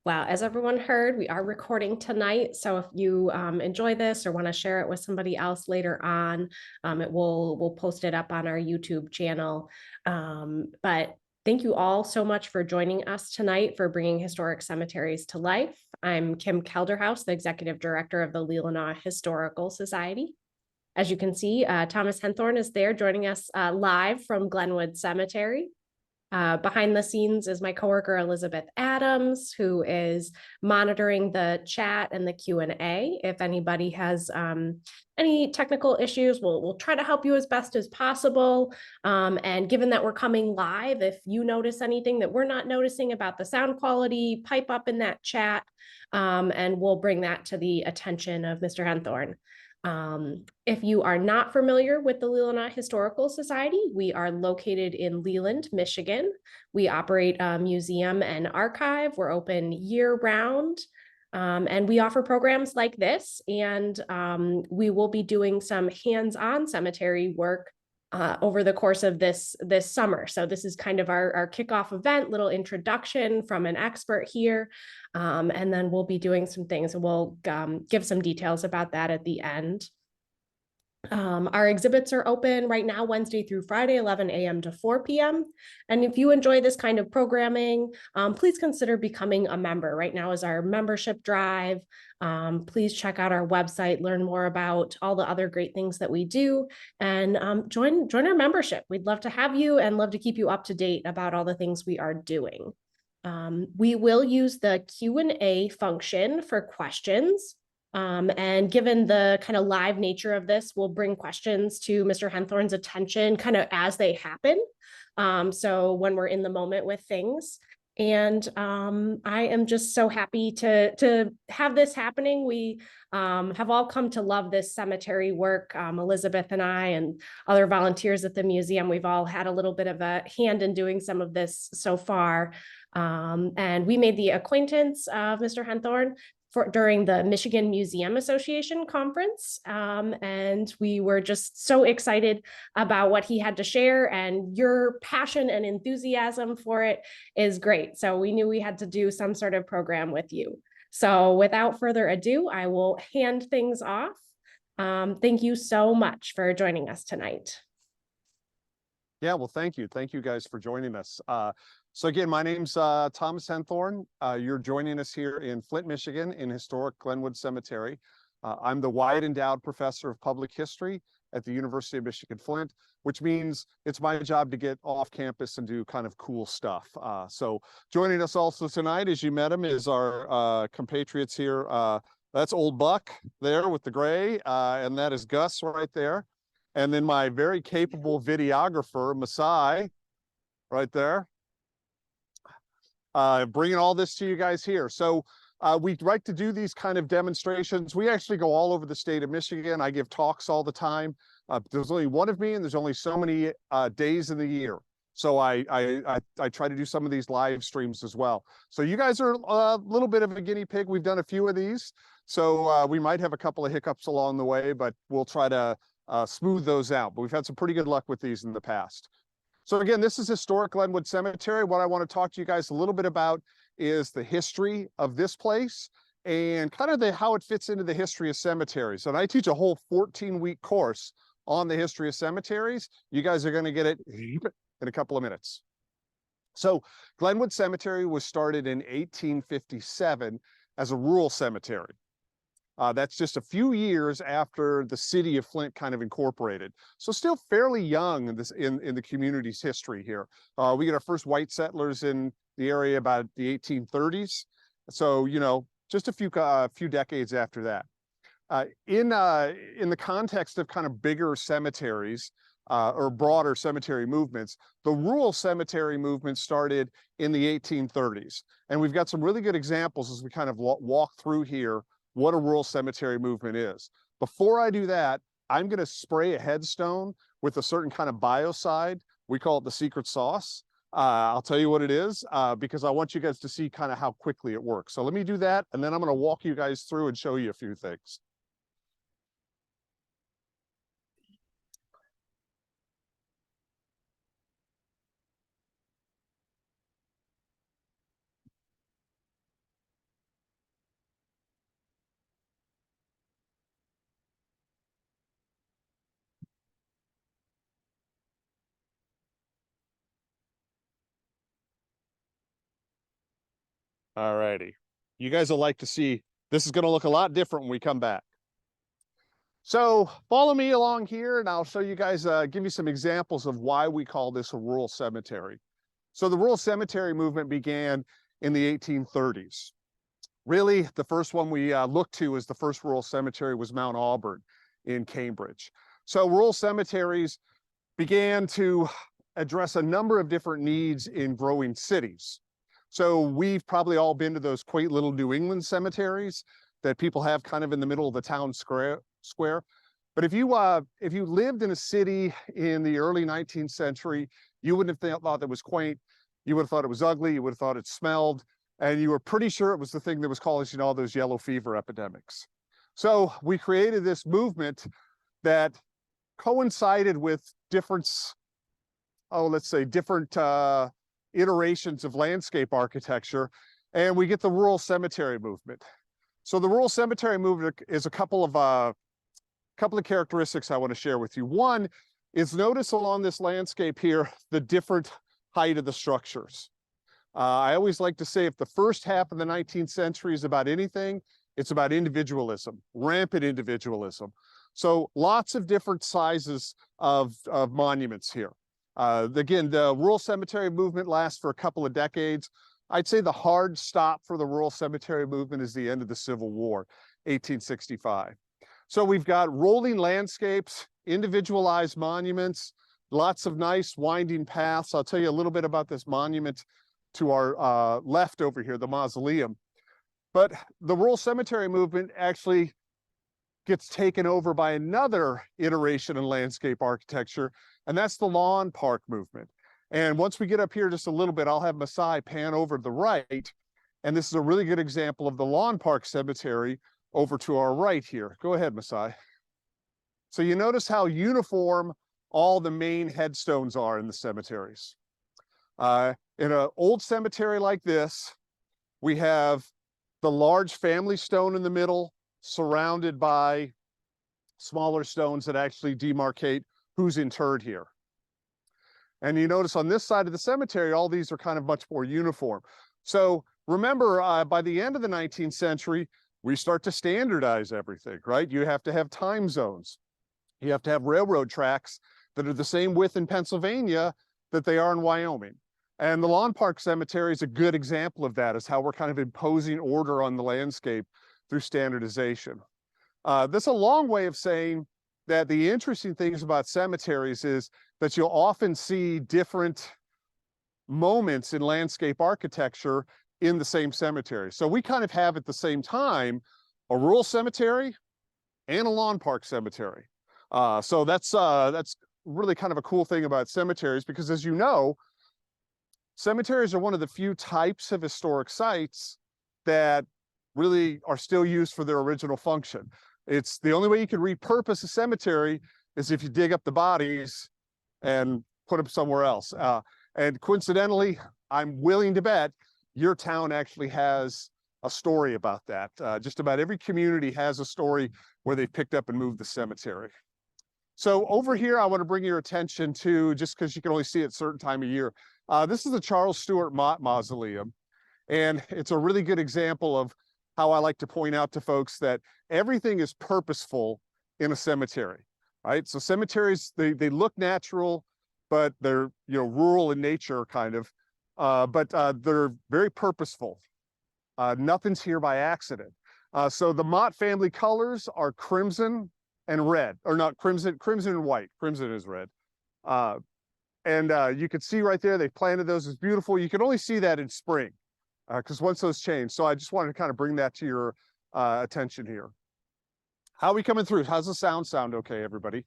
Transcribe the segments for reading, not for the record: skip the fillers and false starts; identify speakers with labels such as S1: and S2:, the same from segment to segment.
S1: Wow, as everyone heard, we are recording tonight. So if you enjoy this or want to share it with somebody else later on, we'll post it up on our YouTube channel. But thank you all so much for joining us tonight for bringing historic cemeteries to life. I'm Kim Kelderhouse, the Executive Director of the Leelanau Historical Society. As you can see, Thomas Henthorn is there joining us live from Glenwood Cemetery. Behind the scenes is my coworker Elizabeth Adams, who is monitoring the chat and the Q&A. If anybody has any technical issues, we'll try to help you as best as possible. And given that we're coming live, if you notice anything that we're not noticing about the sound quality, pipe up in that chat, and we'll bring that to the attention of Mr. Henthorn. If you are not familiar with the Leelanau Historical Society, we are located in Leland, Michigan. We operate a museum and archive. We're open year-round, and we offer programs like this. And we will be doing some hands-on cemetery work over the course of this summer. So this is kind of our kickoff event, little introduction from an expert here. And then we'll be doing some things, and we'll give some details about that at the end. Our exhibits are open right now, Wednesday through Friday, 11 a.m. to 4 p.m. And if you enjoy this kind of programming, please consider becoming a member. Right now is our membership drive. Please check out our website, learn more about all the other great things that we do, and join our membership. We'd love to have you and love to keep you up to date about all the things we are doing. We will use the Q&A function for questions. And given the kind of live nature of this, we'll bring questions to Mr. Henthorn's attention kind of as they happen. So when we're in the moment with things. And I am just so happy to have this happening. We have all come to love this cemetery work. Elizabeth and I and other volunteers at the museum, we've all had a little bit of a hand in doing some of this so far. And we made the acquaintance of Mr. Henthorn during the Michigan Museum Association conference. And we were just so excited about what he had to share, and your passion and enthusiasm for it is great. So we knew we had to do some sort of program with you. So without further ado, I will hand things off. Thank you so much for joining us tonight.
S2: Yeah, well, thank you. Thank you guys for joining us. So again, my name's Thomas Henthorn. You're joining us here in Flint, Michigan, in historic Glenwood Cemetery. I'm the Wyatt Endowed Professor of Public History at the University of Michigan Flint, which means it's my job to get off campus and do kind of cool stuff. So joining us also tonight, as you met him, is our compatriots here. That's Old Buck there with the gray, and that is Gus right there. And then my very capable videographer, Masai, right there. Bringing all this to you guys here. So we like to do these kind of demonstrations. We actually go all over the state of Michigan. I give talks all the time. There's only one of me, and there's only so many days in the year. So I try to do some of these live streams as well. So you guys are a little bit of a guinea pig. We've done a few of these. So we might have a couple of hiccups along the way, but we'll try to smooth those out. But we've had some pretty good luck with these in the past. So again, this is historic Glenwood Cemetery. What I want to talk to you guys a little bit about is the history of this place and kind of how it fits into the history of cemeteries. And I teach a whole 14-week course on the history of cemeteries. You guys are going to get it in a couple of minutes. So Glenwood Cemetery was started in 1857 as a rural cemetery. That's just a few years after the city of Flint kind of incorporated. So still fairly young in the community's history here. We get our first white settlers in the area about the 1830s. So, you know, just a few decades after that. In the context of kind of bigger cemeteries or broader cemetery movements, the rural cemetery movement started in the 1830s. And we've got some really good examples as we kind of walk through here what a rural cemetery movement is. Before I do that, I'm going to spray a headstone with a certain kind of biocide. We call it the secret sauce. I'll tell you what it is because I want you guys to see kind of how quickly it works. So let me do that, and then I'm going to walk you guys through and show you a few things. All righty. You guys will like to see, this is going to look a lot different when we come back. So follow me along here and I'll show you guys, give you some examples of why we call this a rural cemetery. So the rural cemetery movement began in the 1830s. Really, the first one we looked to as the first rural cemetery was Mount Auburn in Cambridge. So rural cemeteries began to address a number of different needs in growing cities. So we've probably all been to those quaint little New England cemeteries that people have kind of in the middle of the town square. But if you lived in a city in the early 19th century, you wouldn't have thought that was quaint. You would have thought it was ugly. You would have thought it smelled. And you were pretty sure it was the thing that was causing all those yellow fever epidemics. So we created this movement that coincided with different iterations of landscape architecture, and we get the rural cemetery movement. So the rural cemetery movement is a couple of characteristics I want to share with you. One is, notice along this landscape here the different height of the structures. I always like to say, if the first half of the 19th century is about anything, it's about individualism, rampant individualism. So lots of different sizes of monuments here. Again, the rural cemetery movement lasts for a couple of decades. I'd say the hard stop for the rural cemetery movement is the end of the Civil War, 1865. So we've got rolling landscapes, individualized monuments, lots of nice winding paths. I'll tell you a little bit about this monument to our left over here, the mausoleum. But the rural cemetery movement actually gets taken over by another iteration in landscape architecture, and that's the lawn park movement. And once we get up here just a little bit, I'll have Masai pan over to the right, and this is a really good example of the lawn park cemetery over to our right here. Go ahead, Masai. So you notice how uniform all the main headstones are in the cemeteries. In an old cemetery like this, we have the large family stone in the middle, surrounded by smaller stones that actually demarcate who's interred here. And you notice on this side of the cemetery, all these are kind of much more uniform. So remember, by the end of the 19th century, we start to standardize everything, right? You have to have time zones. You have to have railroad tracks that are the same width in Pennsylvania that they are in Wyoming. And the lawn park cemetery is a good example of that, is how we're kind of imposing order on the landscape through standardization. That's a long way of saying that the interesting things about cemeteries is that you'll often see different moments in landscape architecture in the same cemetery. So we kind of have at the same time a rural cemetery and a lawn park cemetery. So that's really kind of a cool thing about cemeteries, because as you know, cemeteries are one of the few types of historic sites that really are still used for their original function. It's the only way you can repurpose a cemetery is if you dig up the bodies and put them somewhere else. And coincidentally, I'm willing to bet your town actually has a story about that. Just about every community has a story where they picked up and moved the cemetery. So over here, I want to bring your attention to, just because you can only see it a certain time of year, this is the Charles Stewart Mott Mausoleum. And it's a really good example of how I like to point out to folks that everything is purposeful in a cemetery, right? So cemeteries, they look natural, but they're, rural in nature kind of, but they're very purposeful. Nothing's here by accident. So the Mott family colors are crimson and red, or not crimson and white. Crimson is red. And you can see right there, they planted those. It's beautiful. You can only see that in spring, because once those change. So I just wanted to kind of bring that to your attention here. How are we coming through? How's the sound okay, everybody?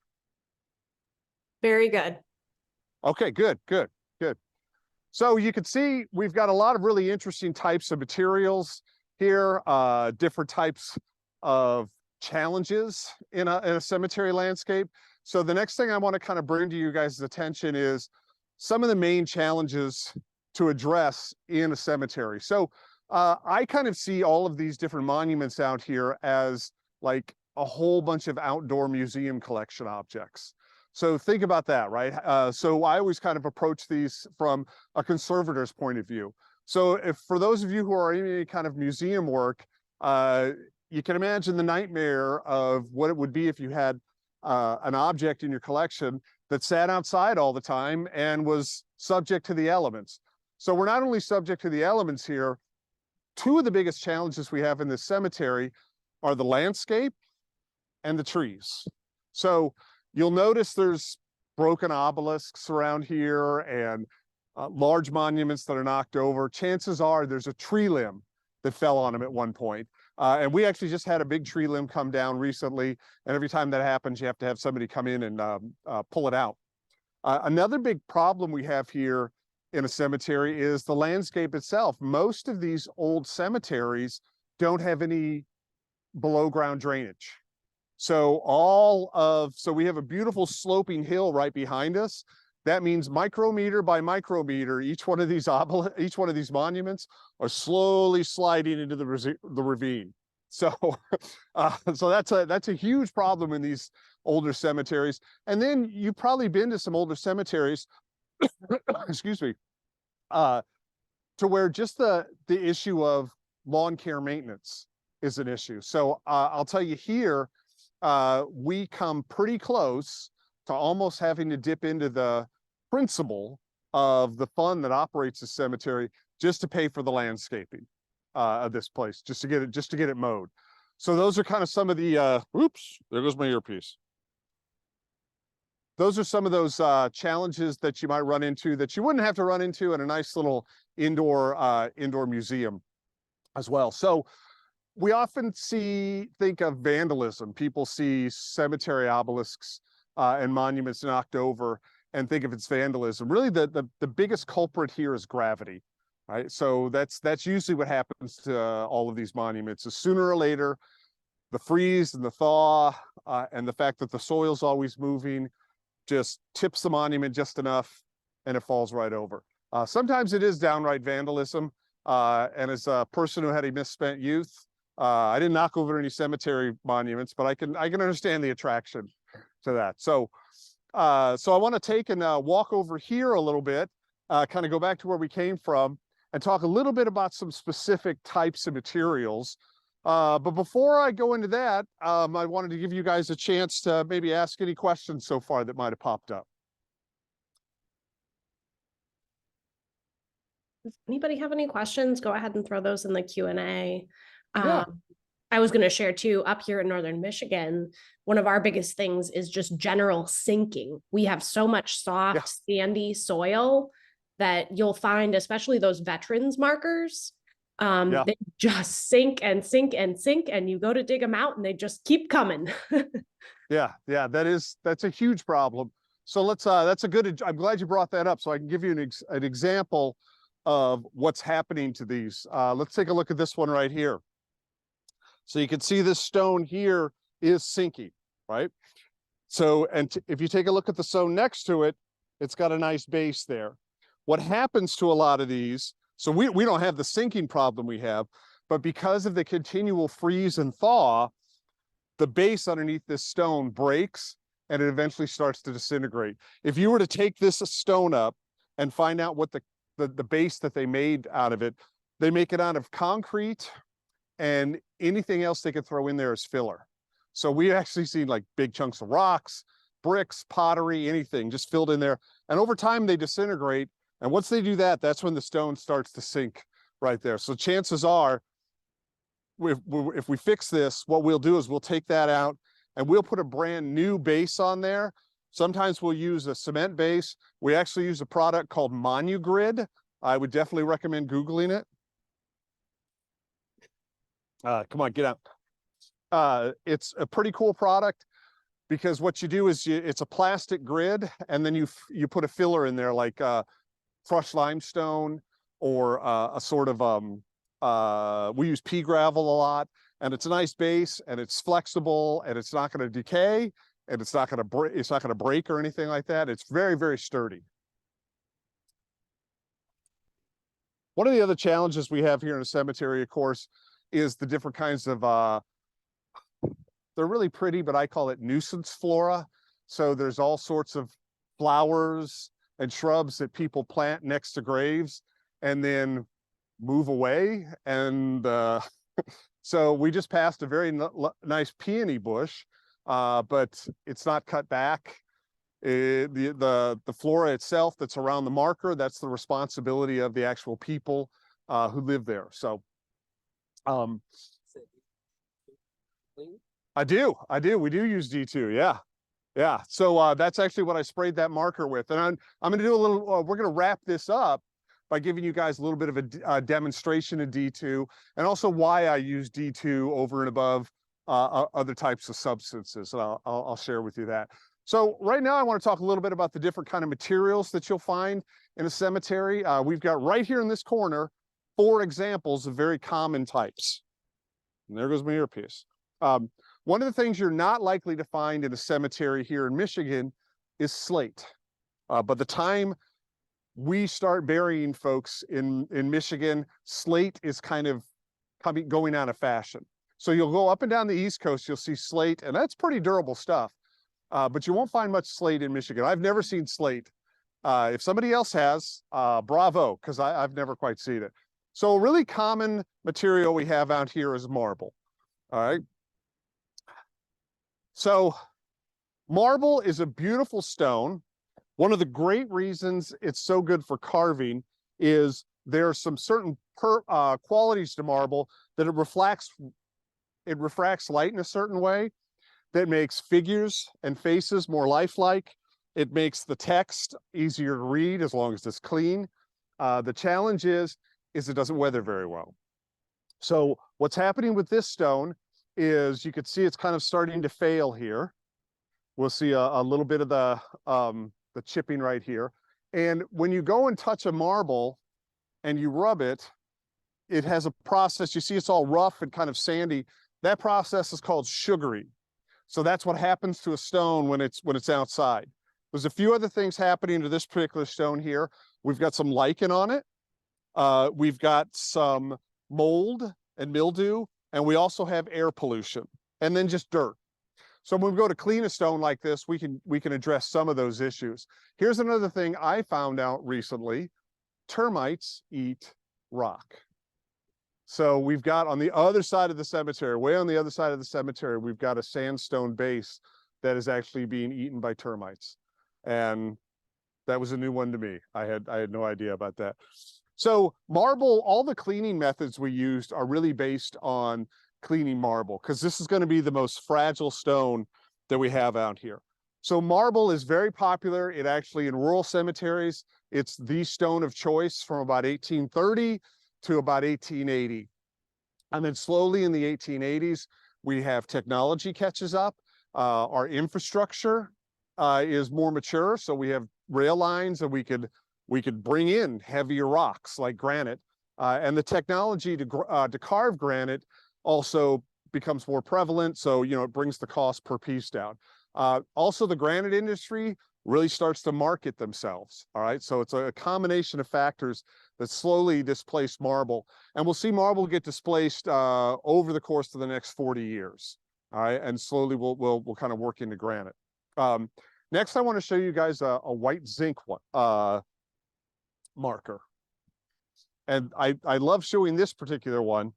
S1: Very good.
S2: Okay, good. So you can see we've got a lot of really interesting types of materials here, different types of challenges in a cemetery landscape. So the next thing I want to kind of bring to you guys' attention is some of the main challenges to address in a cemetery. So I kind of see all of these different monuments out here as like a whole bunch of outdoor museum collection objects. So think about that, right? So I always kind of approach these from a conservator's point of view. So if for those of you who are in any kind of museum work, you can imagine the nightmare of what it would be if you had an object in your collection that sat outside all the time and was subject to the elements. So we're not only subject to the elements here, two of the biggest challenges we have in this cemetery are the landscape and the trees. So you'll notice there's broken obelisks around here and large monuments that are knocked over. Chances are there's a tree limb that fell on them at one point. And we actually just had a big tree limb come down recently. And every time that happens, you have to have somebody come in and pull it out. Another big problem we have here in a cemetery is the landscape itself. Most of these old cemeteries don't have any below ground drainage. So we have a beautiful sloping hill right behind us. That means micrometer by micrometer, each one of these monuments are slowly sliding into the ravine. So, so that's a huge problem in these older cemeteries. And then you've probably been to some older cemeteries, excuse me, to where just the issue of lawn care maintenance is an issue. So I'll tell you here, we come pretty close to almost having to dip into the principle of the fund that operates the cemetery just to pay for the landscaping of this place, just to get it mowed. So those are kind of some of the oops, there goes my earpiece. Those are some of those challenges that you might run into that you wouldn't have to run into in a nice little indoor museum as well. So we often think of vandalism. People see cemetery obelisks and monuments knocked over and think of it's vandalism. Really, the biggest culprit here is gravity, right? So that's usually what happens to all of these monuments. Is sooner or later, the freeze and the thaw and the fact that the soil's always moving just tips the monument just enough and it falls right over. Sometimes it is downright vandalism. And as a person who had a misspent youth, I didn't knock over any cemetery monuments, but I can understand the attraction to that. So I want to take and walk over here a little bit, kind of go back to where we came from and talk a little bit about some specific types of materials. But before I go into that, I wanted to give you guys a chance to maybe ask any questions so far that might have popped up.
S1: Does anybody have any questions? Go ahead and throw those in the Q&A.
S2: Yeah.
S1: I was going to share too, up here in Northern Michigan, one of our biggest things is just general sinking. We have so much soft, sandy soil that you'll find, especially those veterans markers, they just sink and sink and sink, and you go to dig them out and they just keep coming.
S2: Yeah, that's a huge problem. So I'm glad you brought that up so I can give you an example of what's happening to these. Let's take a look at this one right here. So you can see this stone here is sinking, right? So, if you take a look at the stone next to it, it's got a nice base there. What happens to a lot of these, so we don't have the sinking problem we have, but because of the continual freeze and thaw, the base underneath this stone breaks and it eventually starts to disintegrate. If you were to take this stone up and find out what the base that they made out of it, they make it out of concrete and anything else they could throw in there is filler. So we actually seen like big chunks of rocks, bricks, pottery, anything just filled in there. And over time they disintegrate. And once they do that, that's when the stone starts to sink right there. So chances are, if we fix this, what we'll do is we'll take that out and we'll put a brand new base on there. Sometimes we'll use a cement base. We actually use a product called Monugrid. I would definitely recommend Googling it. Come on, get out. It's a pretty cool product because what you do is it's a plastic grid and then you put a filler in there like crushed limestone or a sort of, we use pea gravel a lot, and it's a nice base and it's flexible and it's not going to decay and it's not going to break or anything like that. It's very, very sturdy. One of the other challenges we have here in a cemetery, of course, is the different kinds of, they're really pretty, but I call it nuisance flora. So there's all sorts of flowers and shrubs that people plant next to graves. And then move away. And so we just passed a very nice peony bush, but it's not cut back. The flora itself that's around the marker, that's the responsibility of the actual people who live there. So I do. We do use D2. Yeah. Yeah. So that's actually what I sprayed that marker with. And I'm going to do a little, we're going to wrap this up by giving you guys a little bit of a demonstration of D2 and also why I use D2 over and above other types of substances. And I'll share with you that. So right now I want to talk a little bit about the different kind of materials that you'll find in a cemetery. We've got right here in this corner 4 examples of very common types. And there goes my earpiece. One of the things you're not likely to find in a cemetery here in Michigan is slate. By the time we start burying folks in Michigan, slate is kind of going out of fashion. So you'll go up and down the East Coast, you'll see slate, and that's pretty durable stuff. But you won't find much slate in Michigan. I've never seen slate. If somebody else has, bravo, because I've never quite seen it. So a really common material we have out here is marble. All right. So marble is a beautiful stone. One of the great reasons it's so good for carving is there are some certain qualities to marble that it refracts light in a certain way that makes figures and faces more lifelike. It makes the text easier to read as long as it's clean. The challenge is it doesn't weather very well. So what's happening with this stone is you could see it's kind of starting to fail here. We'll see a little bit of the chipping right here. And when you go and touch a marble and you rub it, it has a process. You see it's all rough and kind of sandy. That process is called sugaring. So that's what happens to a stone when it's outside. There's a few other things happening to this particular stone here. We've got some lichen on it. We've got some mold and mildew, and we also have air pollution, and then just dirt. So when we go to clean a stone like this, we can address some of those issues. Here's another thing I found out recently. Termites eat rock. So we've got on the other side of the cemetery, way on the other side of the cemetery, we've got a sandstone base that is actually being eaten by termites. And that was a new one to me. I had no idea about that. So marble, all the cleaning methods we used are really based on cleaning marble, because this is going to be the most fragile stone that we have out here. So marble is very popular. It actually, in rural cemeteries, it's the stone of choice from about 1830 to about 1880. And then slowly in the 1880s, we have technology catches up. Our infrastructure is more mature. So we have rail lines, and we could bring in heavier rocks like granite. And the technology to carve granite also becomes more prevalent. So, it brings the cost per piece down. Also, the granite industry really starts to market themselves. All right. So it's a combination of factors that slowly displace marble. And we'll see marble get displaced over the course of the next 40 years. All right. And slowly we'll kind of work into granite. Next, I want to show you guys a white zinc marker. And I love showing this particular one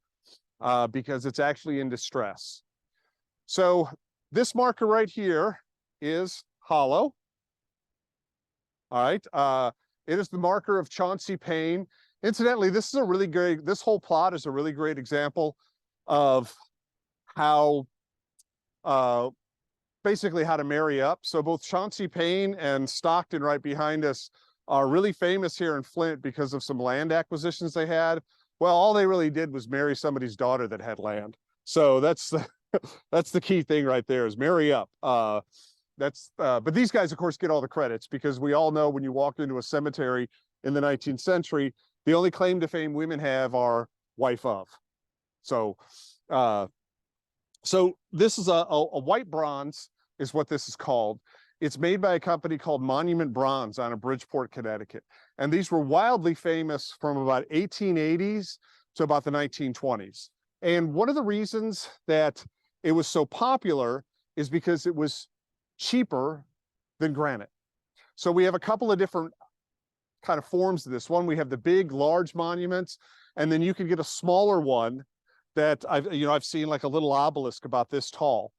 S2: because it's actually in distress. So this marker right here is hollow. All right. It is the marker of Chauncey Payne. Incidentally, this whole plot is a really great example of how, basically how to marry up. So both Chauncey Payne and Stockton right behind us are really famous here in Flint because of some land acquisitions they had. Well, all they really did was marry somebody's daughter that had land. So that's the key thing right there, is marry up. But these guys, of course, get all the credits, because we all know when you walk into a cemetery in the 19th century, the only claim to fame women have are wife of. So this is a white bronze is what this is called. It's made by a company called Monument Bronze out of Bridgeport, Connecticut. And these were wildly famous from about 1880s to about the 1920s. And one of the reasons that it was so popular is because it was cheaper than granite. So we have a couple of different kind of forms of this. One, we have the big, large monuments, and then you can get a smaller one that I've seen, like a little obelisk about this tall.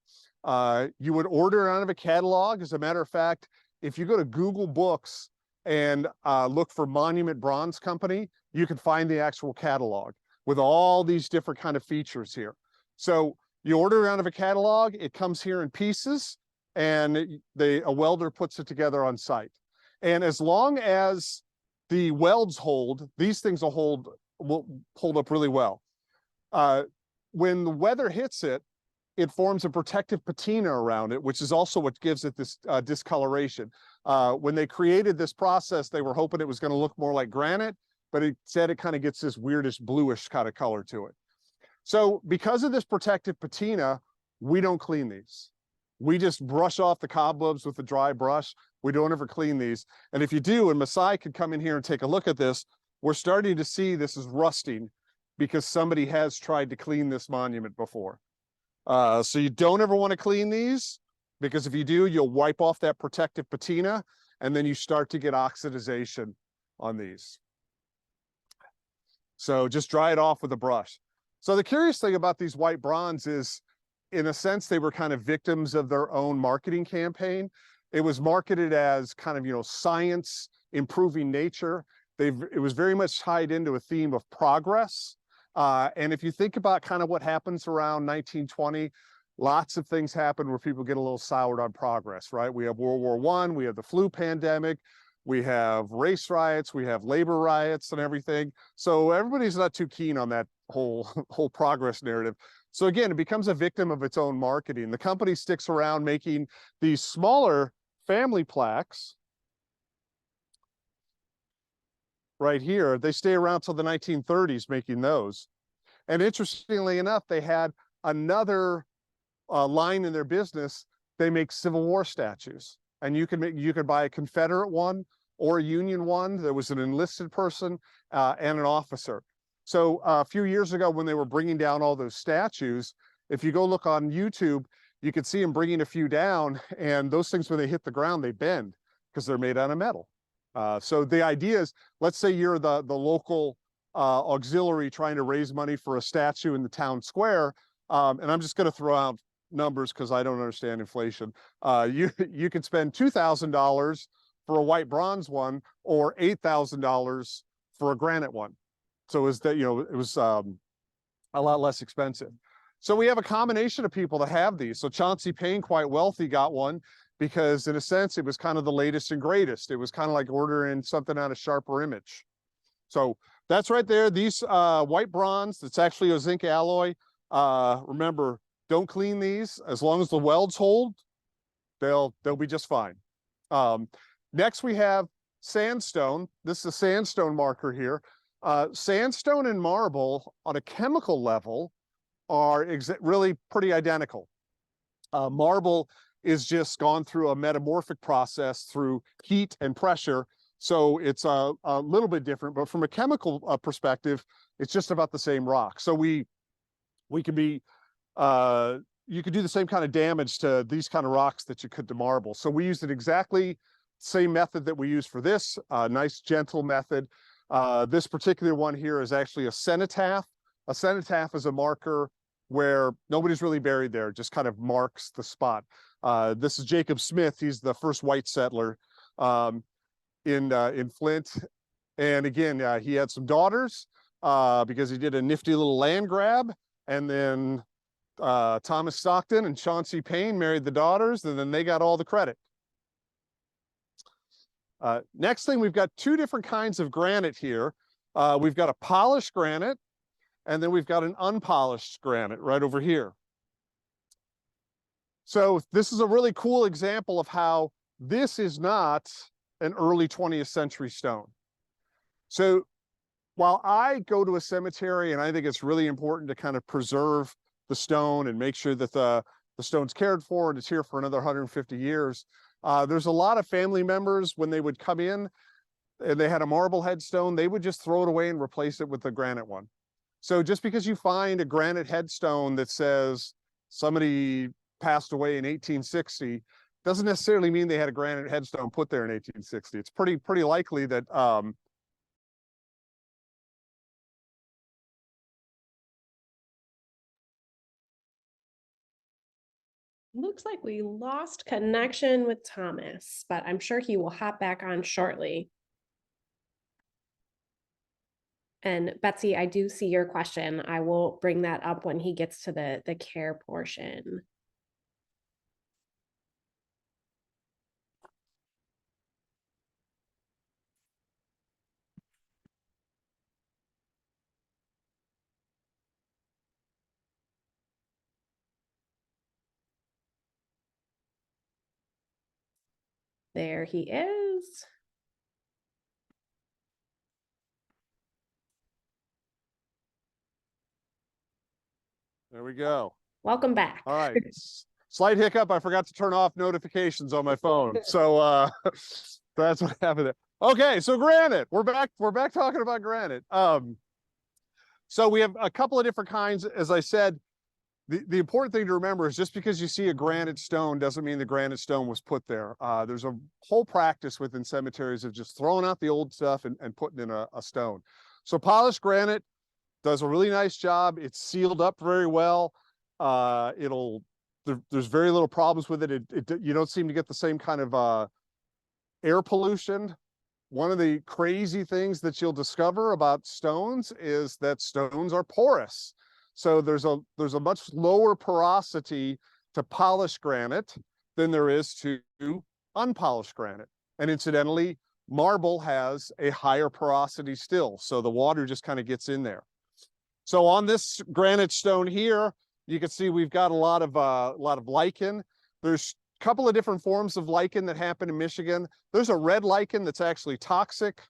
S2: You would order it out of a catalog. As a matter of fact, if you go to Google Books and look for Monument Bronze Company, you can find the actual catalog with all these different kind of features here. So you order it out of a catalog, it comes here in pieces, and a welder puts it together on site. And as long as the welds hold, these things will hold up really well. When the weather hits it, it forms a protective patina around it, which is also what gives it this discoloration. When they created this process, they were hoping it was going to look more like granite, but instead it kind of gets this weirdish bluish kind of color to it. So because of this protective patina, we don't clean these. We just brush off the cobwebs with a dry brush. We don't ever clean these. And if you do, and Masai could come in here and take a look at this, we're starting to see this is rusting because somebody has tried to clean this monument before. So you don't ever want to clean these, because if you do, you'll wipe off that protective patina, and then you start to get oxidization on these. So just dry it off with a brush. So the curious thing about these white bronze is, in a sense, they were kind of victims of their own marketing campaign. It was marketed as kind of, science, improving nature. It was very much tied into a theme of progress. And if you think about kind of what happens around 1920, lots of things happen where people get a little soured on progress, right? We have World War I, we have the flu pandemic, we have race riots, we have labor riots and everything. So everybody's not too keen on that whole progress narrative. So again, it becomes a victim of its own marketing. The company sticks around making these smaller family plaques. Right here, they stay around till the 1930s making those. And interestingly enough, they had another line in their business. They make Civil War statues, and you could buy a Confederate one or a Union one. There was an enlisted person and an officer. So a few years ago, when they were bringing down all those statues, if you go look on YouTube, you could see them bringing a few down, and those things, when they hit the ground, they bend because they're made out of metal. So the idea is, let's say you're the local auxiliary trying to raise money for a statue in the town square, and I'm just going to throw out numbers because I don't understand inflation. You could spend $2,000 for a white bronze one, or $8,000 for a granite one. So it was a lot less expensive. So we have a combination of people that have these. So Chauncey Payne, quite wealthy, got one, because in a sense, it was kind of the latest and greatest. It was kind of like ordering something out of Sharper Image. So that's right there. These white bronze, it's actually a zinc alloy. Remember, don't clean these. As long as the welds hold, they'll be just fine. Next, we have sandstone. This is a sandstone marker here. Sandstone and marble on a chemical level are really pretty identical. Marble is just gone through a metamorphic process through heat and pressure. So it's a little bit different, but from a chemical perspective, it's just about the same rock. So we can be, you could do the same kind of damage to these kind of rocks that you could to marble. So we used an exactly same method that we use for this, nice gentle method. This particular one here is actually a cenotaph. A cenotaph is a marker where nobody's really buried there, just kind of marks the spot. This is Jacob Smith. He's the first white settler in Flint. And again, he had some daughters because he did a nifty little land grab. And then Thomas Stockton and Chauncey Payne married the daughters, and then they got all the credit. Next thing, we've got two different kinds of granite here. We've got a polished granite, and then we've got an unpolished granite right over here. So this is a really cool example of how this is not an early 20th century stone. So while I go to a cemetery and I think it's really important to kind of preserve the stone and make sure that the stone's cared for and it's here for another 150 years, there's a lot of family members, when they would come in and they had a marble headstone, they would just throw it away and replace it with the granite one. So just because you find a granite headstone that says somebody passed away in 1860, doesn't necessarily mean they had a granite headstone put there in 1860. It's pretty likely that
S1: Looks like we lost connection with Thomas, but I'm sure he will hop back on shortly. And Betsy, I do see your question. I will bring that up when he gets to the care portion. There he is.
S2: there we go.
S1: Welcome back.
S2: All right. Slight hiccup. I forgot to turn off notifications on my phone. So that's what happened there. Okay, so granite. We're back talking about granite. So we have a couple of different kinds. As I said, the important thing to remember is just because you see a granite stone doesn't mean the granite stone was put there. There's a whole practice within cemeteries of just throwing out the old stuff and putting in a stone. So polished granite does a really nice job. It's sealed up very well. There's very little problems with it. You don't seem to get the same kind of air pollution. One of the crazy things that you'll discover about stones is that stones are porous. So there's a much lower porosity to polished granite than there is to unpolished granite. And incidentally, marble has a higher porosity still. So the water just kind of gets in there. So on this granite stone here, you can see we've got a lot of lichen. There's a couple of different forms of lichen that happen in Michigan. There's a red lichen that's actually toxic.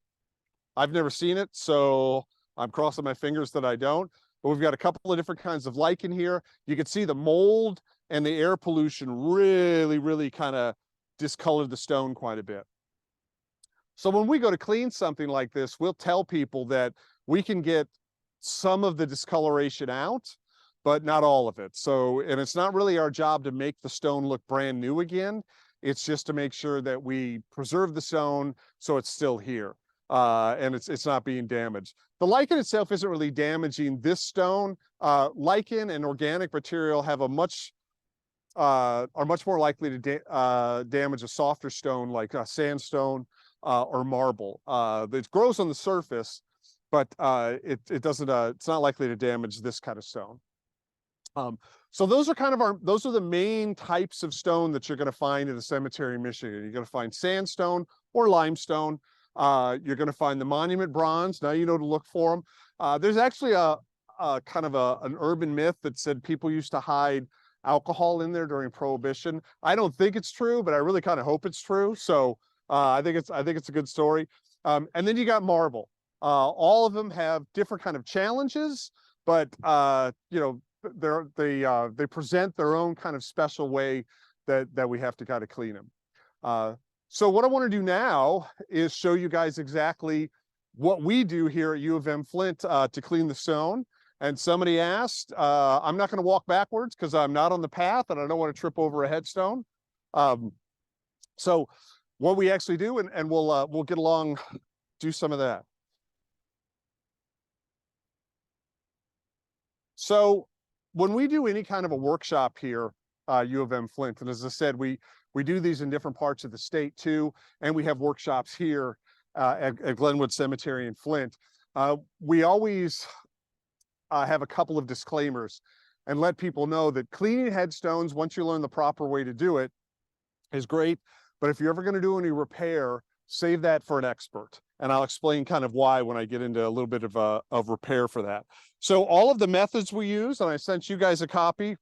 S2: I've never seen it, so I'm crossing my fingers that I don't. But we've got a couple of different kinds of lichen here. You can see the mold and the air pollution really kind of discolored the stone quite a bit. So when we go to clean something like this, we'll tell people that we can get some of the discoloration out, but not all of it. So, and it's not really our job to make the stone look brand new again. It's just to make sure that we preserve the stone so it's still here and it's not being damaged. The lichen itself isn't really damaging this stone. Lichen and organic material have a are much more likely to damage a softer stone like sandstone or marble. It grows on the surface, but it doesn't. It's not likely to damage this kind of stone. So those are those are the main types of stone that you're going to find in the cemetery in Michigan. You're going to find sandstone or limestone. You're going to find the monument bronze. Now you know to look for them. There's actually a kind of an urban myth that said people used to hide alcohol in there during Prohibition. I don't think it's true, but I really kind of hope it's true. So I think it's a good story. And then you got marble. All of them have different kind of challenges, but you know, they present their own kind of special way that we have to kind of clean them. So what I want to do now is show you guys exactly what we do here at U of M Flint to clean the stone. And somebody asked, I'm not going to walk backwards because I'm not on the path and I don't want to trip over a headstone. So what we actually do, and we'll get along, do some of that. So when we do any kind of a workshop here, U of M Flint, and as I said, we do these in different parts of the state too, and we have workshops here at Glenwood Cemetery in Flint. We always have a couple of disclaimers and let people know that cleaning headstones, once you learn the proper way to do it, is great. But if you're ever going to do any repair, save that for an expert. And I'll explain kind of why when I get into a little bit of repair for that. So all of the methods we use, and I sent you guys a copy.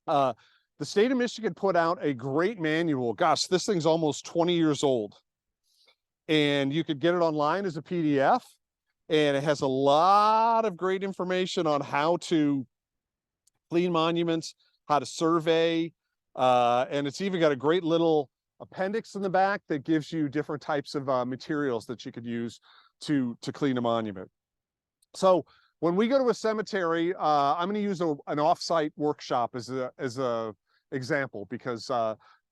S2: The state of Michigan put out a great manual. Gosh, this thing's almost 20 years old. And you could get it online as a PDF. And it has a lot of great information on how to clean monuments, how to survey, and it's even got a great little appendix in the back that gives you different types of materials that you could use to clean a monument. So when we go to a cemetery, I'm going to use an offsite workshop as a example because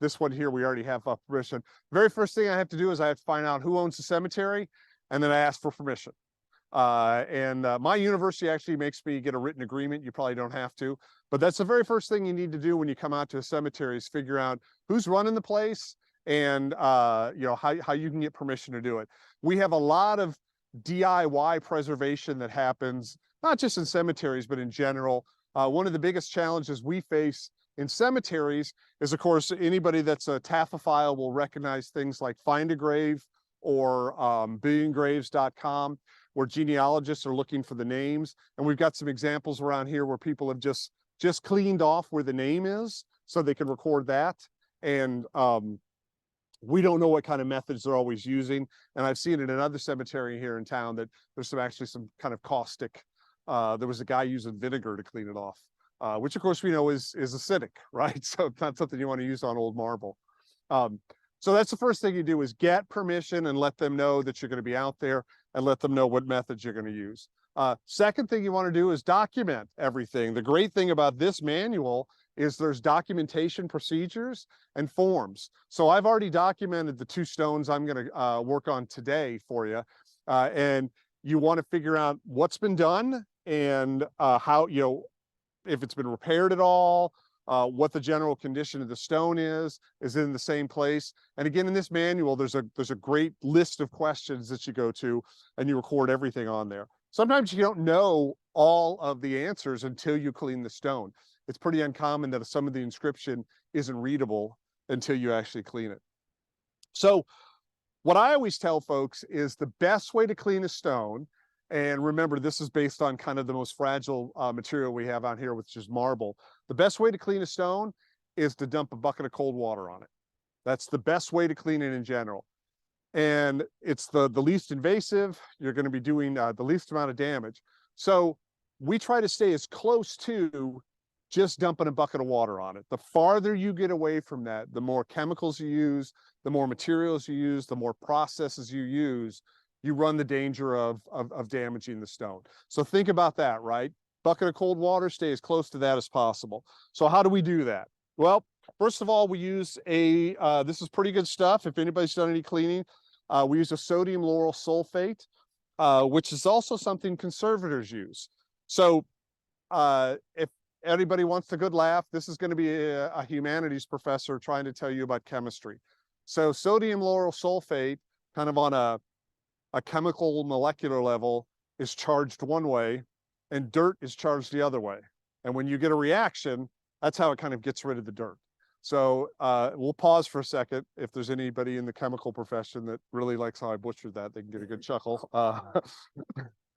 S2: This one here, we already have permission. Very first thing I have to do is I have to find out who owns the cemetery, and then I ask for permission. My university actually makes me get a written agreement. You probably don't have to, but that's the very first thing you need to do when you come out to a cemetery is figure out who's running the place and you know, how you can get permission to do it. We have a lot of DIY preservation that happens, not just in cemeteries, but in general. One of the biggest challenges we face in cemeteries is, of course, anybody that's a taphophile will recognize things like Find a Grave or billiongraves.com, where genealogists are looking for the names. And we've got some examples around here where people have just cleaned off where the name is so they can record that. And we don't know what kind of methods they're always using. And I've seen it in another cemetery here in town that there's actually some kind of caustic. There was a guy using vinegar to clean it off, which of course we know is acidic, right? So it's not something you want to use on old marble. So that's the first thing you do is get permission and let them know that you're going to be out there and let them know what methods you're going to use. Second thing you want to do is document everything. The great thing about this manual is there's documentation procedures and forms. So I've already documented the 2 stones I'm going to work on today for you. And you want to figure out what's been done and how, you know, if it's been repaired at all, what the general condition of the stone is it in the same place? And again, in this manual, there's a great list of questions that you go to and you record everything on there. Sometimes you don't know all of the answers until you clean the stone. It's pretty uncommon that some of the inscription isn't readable until you actually clean it. So what I always tell folks is the best way to clean a stone, and remember, this is based on kind of the most fragile material we have out here, which is marble. The best way to clean a stone is to dump a bucket of cold water on it. That's the best way to clean it in general. And it's the least invasive. You're going to be doing the least amount of damage. So we try to stay as close to just dumping a bucket of water on it. The farther you get away from that, the more chemicals you use, the more materials you use, the more processes you use, you run the danger of damaging the stone. So think about that, right? Bucket of cold water, stay as close to that as possible. So how do we do that? Well, first of all, we use this is pretty good stuff. If anybody's done any cleaning, we use a sodium lauryl sulfate, which is also something conservators use. So if anybody wants a good laugh, this is going to be a humanities professor trying to tell you about chemistry. So sodium lauryl sulfate, kind of on a chemical molecular level, is charged one way and dirt is charged the other way. And when you get a reaction, that's how it kind of gets rid of the dirt. So we'll pause for a second. If there's anybody in the chemical profession that really likes how I butchered that, they can get a good chuckle.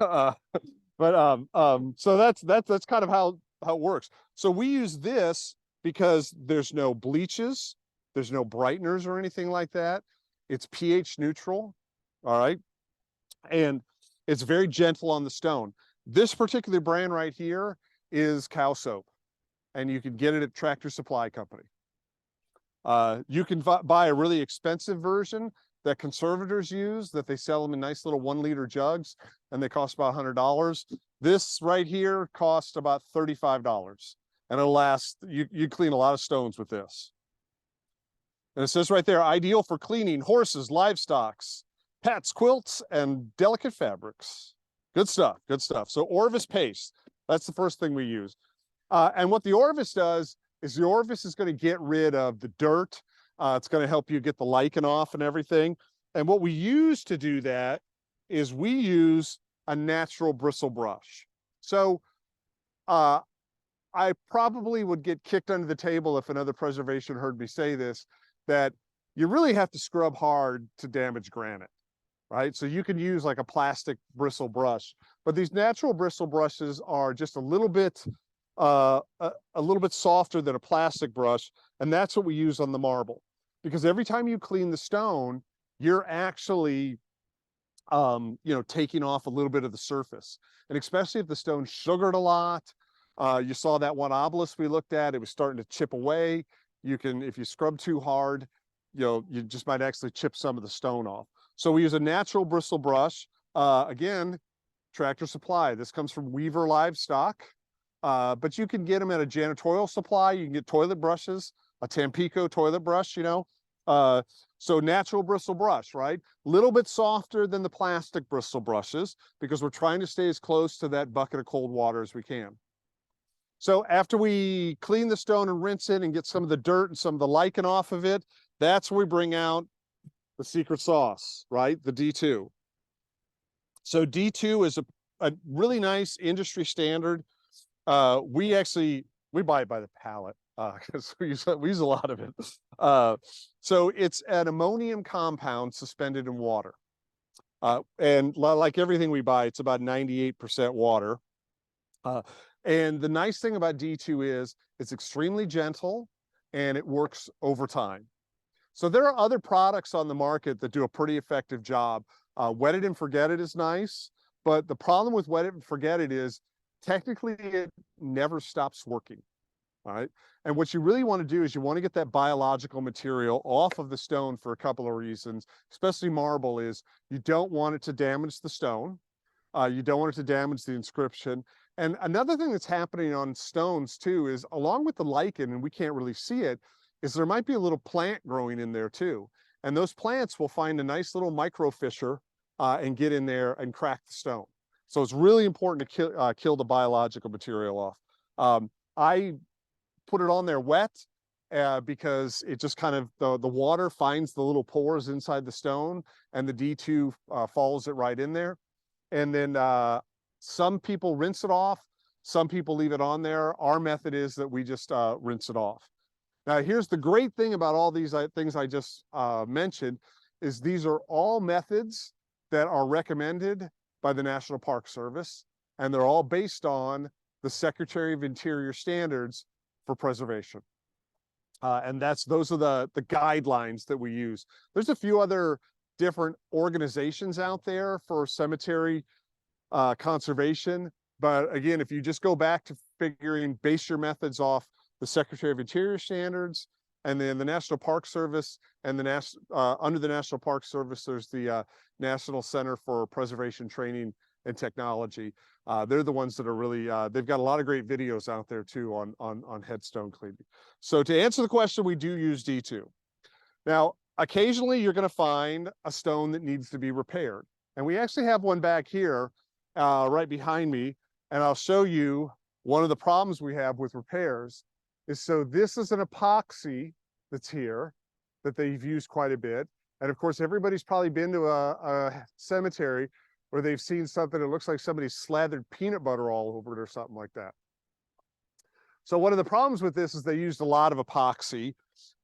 S2: So that's kind of how it works. So we use this because there's no bleaches, there's no brighteners or anything like that. It's pH neutral, all right? And it's very gentle on the stone. This particular brand right here is cow soap, and you can get it at Tractor Supply Company. You can buy a really expensive version that conservators use, that they sell them in nice little 1-liter jugs, and they cost about $100. This right here costs about $35, and it'll last, you clean a lot of stones with this. And it says right there, ideal for cleaning horses, livestock, pets, quilts, and delicate fabrics. Good stuff, good stuff. So Orvis paste, that's the first thing we use. And what the Orvis does is the Orvis is going to get rid of the dirt. It's going to help you get the lichen off and everything. And what we use to do that is we use a natural bristle brush. So I probably would get kicked under the table if another preservation heard me say this, that you really have to scrub hard to damage granite, right? So you can use like a plastic bristle brush, but these natural bristle brushes are just a little bit softer than a plastic brush, and that's what we use on the marble. Because every time you clean the stone, you're actually taking off a little bit of the surface. And especially if the stone sugared a lot, you saw that one obelisk we looked at, it was starting to chip away. You can, if you scrub too hard, you just might actually chip some of the stone off. So we use a natural bristle brush. Again, Tractor Supply. This comes from Weaver Livestock. But you can get them at a janitorial supply. You can get toilet brushes a Tampico toilet brush, you know. So natural bristle brush, right? Little bit softer than the plastic bristle brushes because we're trying to stay as close to that bucket of cold water as we can. So after we clean the stone and rinse it and get some of the dirt and some of the lichen off of it, that's when we bring out the secret sauce, right? The D2. So D2 is a really nice industry standard. We buy it by the pallet because we use a lot of it. So it's an ammonium compound suspended in water. And like everything we buy, it's about 98% water. And the nice thing about D2 is it's extremely gentle and it works over time. So there are other products on the market that do a pretty effective job. Wet it and forget it is nice, but the problem with wet it and forget it is technically it never stops working. All right. And what you really want to do is you want to get that biological material off of the stone for a couple of reasons, especially marble, is you don't want it to damage the stone. You don't want it to damage the inscription. And another thing that's happening on stones too is along with the lichen, and we can't really see it, is there might be a little plant growing in there too. And those plants will find a nice little micro fissure and get in there and crack the stone. So it's really important to kill the biological material off. I put it on there wet because it just kind of, the water finds the little pores inside the stone and the D2 follows it right in there. And then some people rinse it off. Some people leave it on there. Our method is that we just rinse it off. Now, here's the great thing about all these things I just mentioned is these are all methods that are recommended by the National Park Service, and they're all based on the Secretary of Interior standards for preservation. And those are the guidelines that we use. There's a few other different organizations out there for cemetery conservation. But again, if you just go back to base your methods off the Secretary of Interior standards, and then the National Park Service, and under the National Park Service, there's the National Center for Preservation Training and Technology. They're the ones that are really, they've got a lot of great videos out there too on headstone cleaning. So to answer the question, we do use D2. Now, occasionally you're going to find a stone that needs to be repaired. And we actually have one back here right behind me. And I'll show you one of the problems we have with repairs is, so this is an epoxy that's here that they've used quite a bit. And of course, everybody's probably been to a cemetery where they've seen something that looks like somebody slathered peanut butter all over it or something like that. So one of the problems with this is they used a lot of epoxy,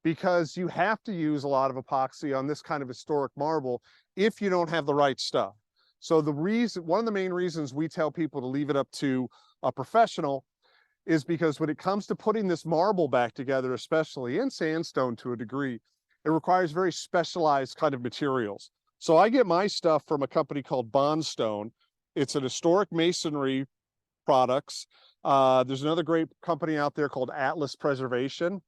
S2: because you have to use a lot of epoxy on this kind of historic marble if you don't have the right stuff. So one of the main reasons we tell people to leave it up to a professional is because when it comes to putting this marble back together, especially in sandstone to a degree, it requires very specialized kind of materials. So I get my stuff from a company called Bondstone. It's an historic masonry products. There's another great company out there called Atlas Preservation.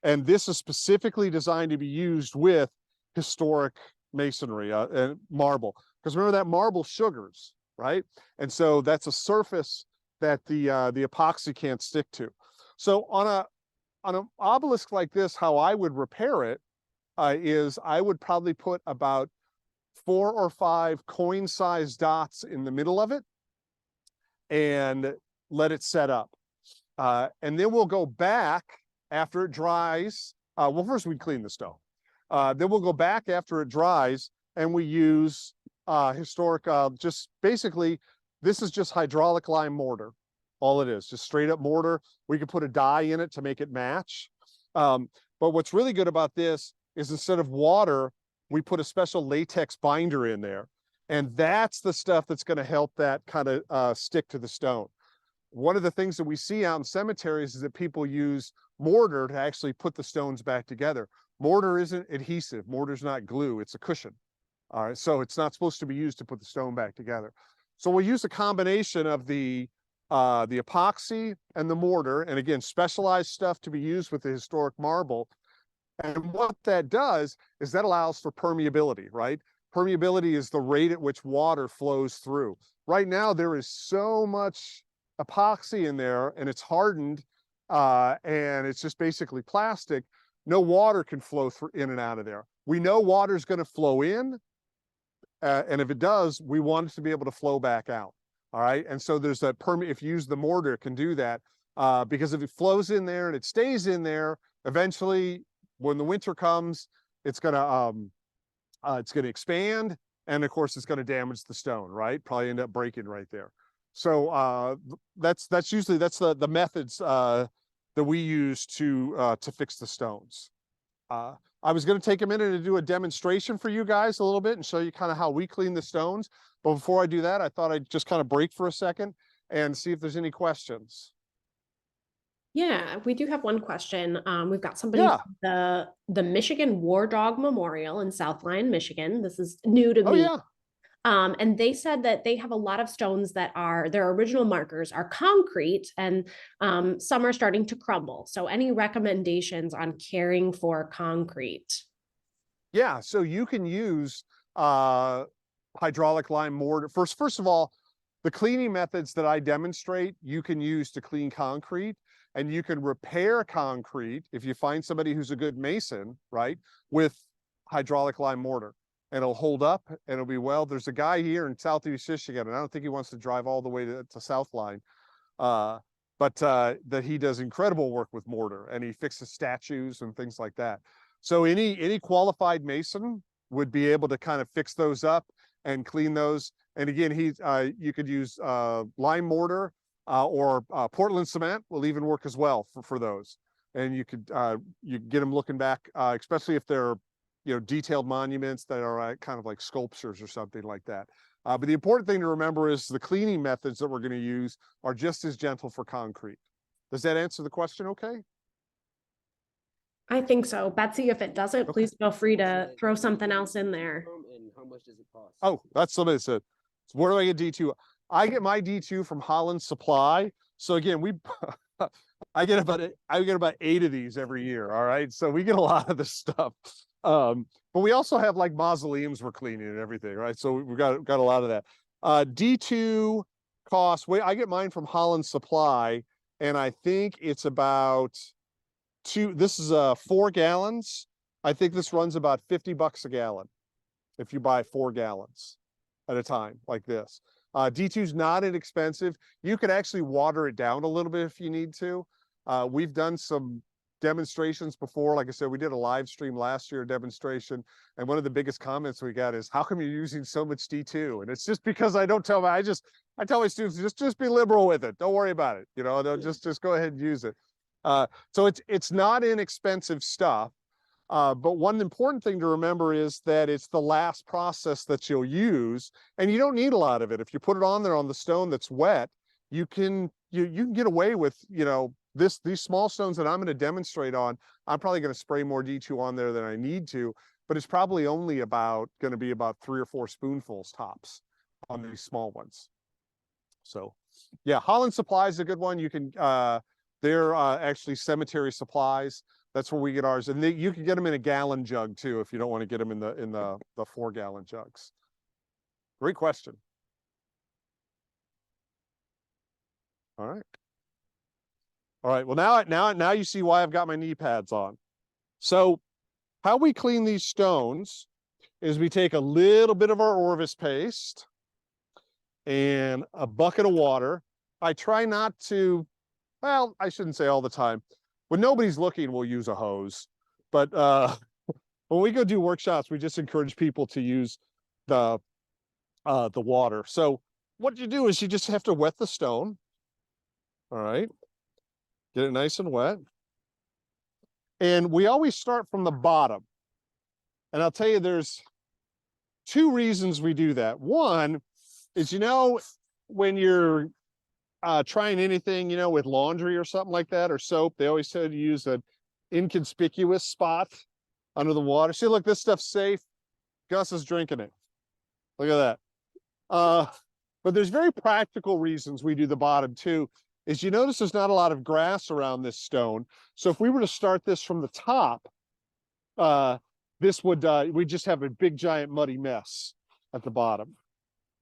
S2: And this is specifically designed to be used with historic masonry and marble. Because remember that marble sugars, right? And so that's a surface that the epoxy can't stick to. So on an obelisk like this, how I would repair it is I would probably put about 4 or 5 coin-sized dots in the middle of it and let it set up. And then we'll go back after it dries. Well, first we clean the stone. Then we'll go back after it dries and we use historic, just basically, this is just hydraulic lime mortar. All it is, just straight up mortar. We could put a dye in it to make it match. But what's really good about this is instead of water, we put a special latex binder in there. And that's the stuff that's going to help that kind of stick to the stone. One of the things that we see out in cemeteries is that people use mortar to actually put the stones back together. Mortar isn't adhesive. Mortar's not glue. It's a cushion. All right, so it's not supposed to be used to put the stone back together. So we'll use a combination of the epoxy and the mortar, and again, specialized stuff to be used with the historic marble. And what that does is that allows for permeability, right? Permeability is the rate at which water flows through. Right now, there is so much epoxy in there and it's hardened and it's just basically plastic, no water can flow through in and out of there. We know water is going to flow in, and if it does, we want it to be able to flow back out. All right, and so there's a if you use the mortar, it can do that, because if it flows in there and it stays in there, eventually, when the winter comes, it's gonna expand, and of course, it's going to damage the stone. Right, probably end up breaking right there. So that's usually the methods that we use to fix the stones. I was going to take a minute to do a demonstration for you guys a little bit and show you kind of how we clean the stones. But before I do that, I thought I'd just kind of break for a second and see if there's any questions.
S1: Yeah, we do have one question. We've got somebody
S2: Yeah.
S1: from the Michigan War Dog Memorial in South Lyon, Michigan. This is new to
S2: Oh,
S1: me.
S2: yeah.
S1: And they said that they have a lot of stones that are their original markers are concrete, and some are starting to crumble. So any recommendations on caring for concrete?
S2: Yeah. So you can use hydraulic lime mortar. First of all, the cleaning methods that I demonstrate, you can use to clean concrete, and you can repair concrete if you find somebody who's a good mason, right, with hydraulic lime mortar. And it'll hold up and it'll be well. There's a guy here in Southeast Michigan, and I don't think he wants to drive all the way to South Line, but that he does incredible work with mortar, and he fixes statues and things like that. So any qualified mason would be able to kind of fix those up and clean those. And again, you could use lime mortar or Portland cement will even work as well for those. And you get them looking back, especially if they're detailed monuments that are kind of like sculptures or something like that. But the important thing to remember is the cleaning methods that we're going to use are just as gentle for concrete. Does that answer the question okay?
S1: I think so. Betsy, if it doesn't, please feel free to throw something else in there.
S3: And how much does it cost?
S2: Oh, that's somebody said. So where do I get D2? I get my D2 from Holland Supply. So again, I get about 8 of these every year. All right. So we get a lot of this stuff. But we also have like mausoleums we're cleaning and everything, right? So we've got a lot of that. D2 costs, I get mine from Holland Supply, and I think it's about this is 4 gallons. I think this runs about $50 a gallon if you buy 4 gallons at a time like this. D2 is not inexpensive. You could actually water it down a little bit if you need to. We've done some demonstrations before. Like I said, we did a live stream last year, demonstration, and one of the biggest comments we got is, how come you're using so much D2? And it's just because I tell my students, just be liberal with it. Don't worry about it. Don't just go ahead and use it. So it's not inexpensive stuff. But one important thing to remember is that it's the last process that you'll use, and you don't need a lot of it. If you put it on there on the stone that's wet, you can get away with, these small stones that I'm going to demonstrate on. I'm probably going to spray more D2 on there than I need to, but it's probably only going to be about 3 or 4 spoonfuls tops on these small ones. So yeah, Holland Supply is a good one. You can, they're actually cemetery supplies. That's where we get ours, and you can get them in a gallon jug too if you don't want to get them in the 4-gallon jugs. Great question. All right. Well, now you see why I've got my knee pads on. So how we clean these stones is we take a little bit of our Orvis paste and a bucket of water. I try not to, well, I shouldn't say all the time. When nobody's looking, we'll use a hose. But when we go do workshops, we just encourage people to use the water. So what you do is you just have to wet the stone. All right. Get it nice and wet. And we always start from the bottom. And I'll tell you, there's 2 reasons we do that. One is, when you're trying anything, with laundry or something like that, or soap, they always tell you to use an inconspicuous spot under the water. See, look, this stuff's safe. Gus is drinking it. Look at that. But there's very practical reasons we do the bottom too. Is you notice there's not a lot of grass around this stone. So if we were to start this from the top, this would, we'd just have a big giant muddy mess at the bottom.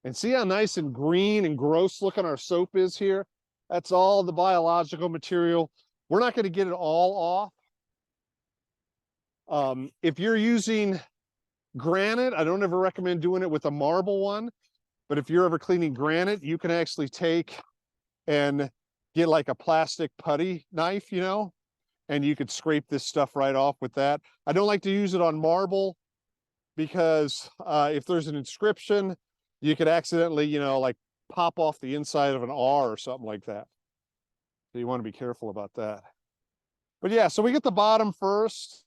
S2: And see how nice and green and gross looking our soap is here? That's all the biological material We're not going to get it all off. If you're using granite, I don't ever recommend doing it with a marble one, but if you're ever cleaning granite, you can actually take and get like a plastic putty knife, you know, and you could scrape this stuff right off with that. I don't like to use it on marble because if there's an inscription, you could accidentally, you know, like pop off the inside of an R or something like that. So you want to be careful about that. But yeah, so we get the bottom first.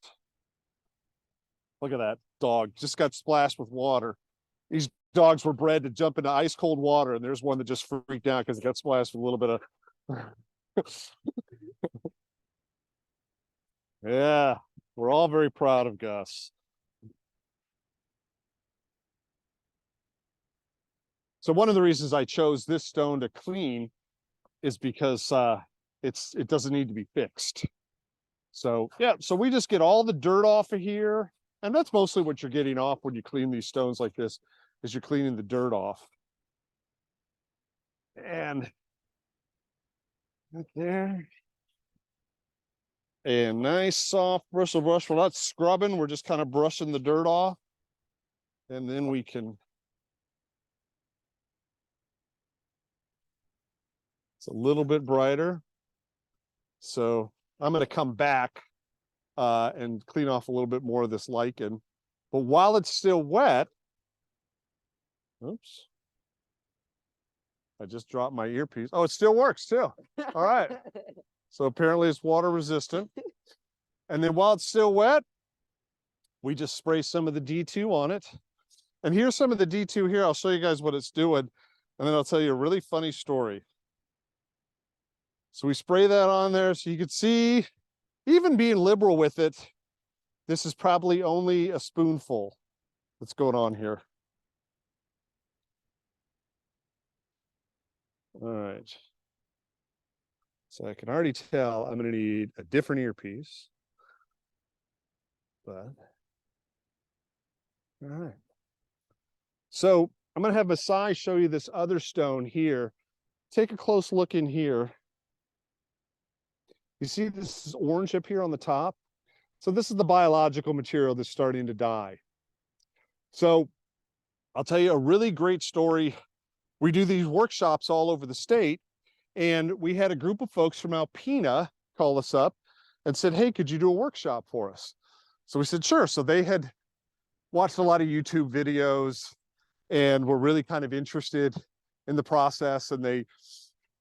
S2: Look at that dog, just got splashed with water. These dogs were bred to jump into ice cold water, and there's one that just freaked out because it got splashed with a little bit of yeah, we're all very proud of Gus. So one of the reasons I chose this stone to clean is because it doesn't need to be fixed. So yeah, so we just get all the dirt off of here, and that's mostly what you're getting off when you clean these stones like this, is you're cleaning the dirt off. And right there. And nice soft bristle brush. We're not scrubbing, we're just kind of brushing the dirt off. And then we can, it's a little bit brighter. So I'm going to come back and clean off a little bit more of this lichen. But while it's still wet, oops, I just dropped my earpiece. Oh, it still works too. All right. So apparently it's water resistant. And then while it's still wet, we just spray some of the D2 on it. And here's some of the D2 here. I'll show you guys what it's doing. And then I'll tell you a really funny story. So we spray that on there so you can see, even being liberal with it, this is probably only a spoonful that's going on here. All right. So I can already tell I'm going to need a different earpiece. But, all right. So I'm going to have Masai show you this other stone here. Take a close look in here. You see this is orange up here on the top? So this is the biological material that's starting to die. So I'll tell you a really great story. We do these workshops all over the state, and we had a group of folks from Alpena call us up and said, hey, could you do a workshop for us? So we said, sure. So they had watched a lot of YouTube videos and were really kind of interested in the process, and they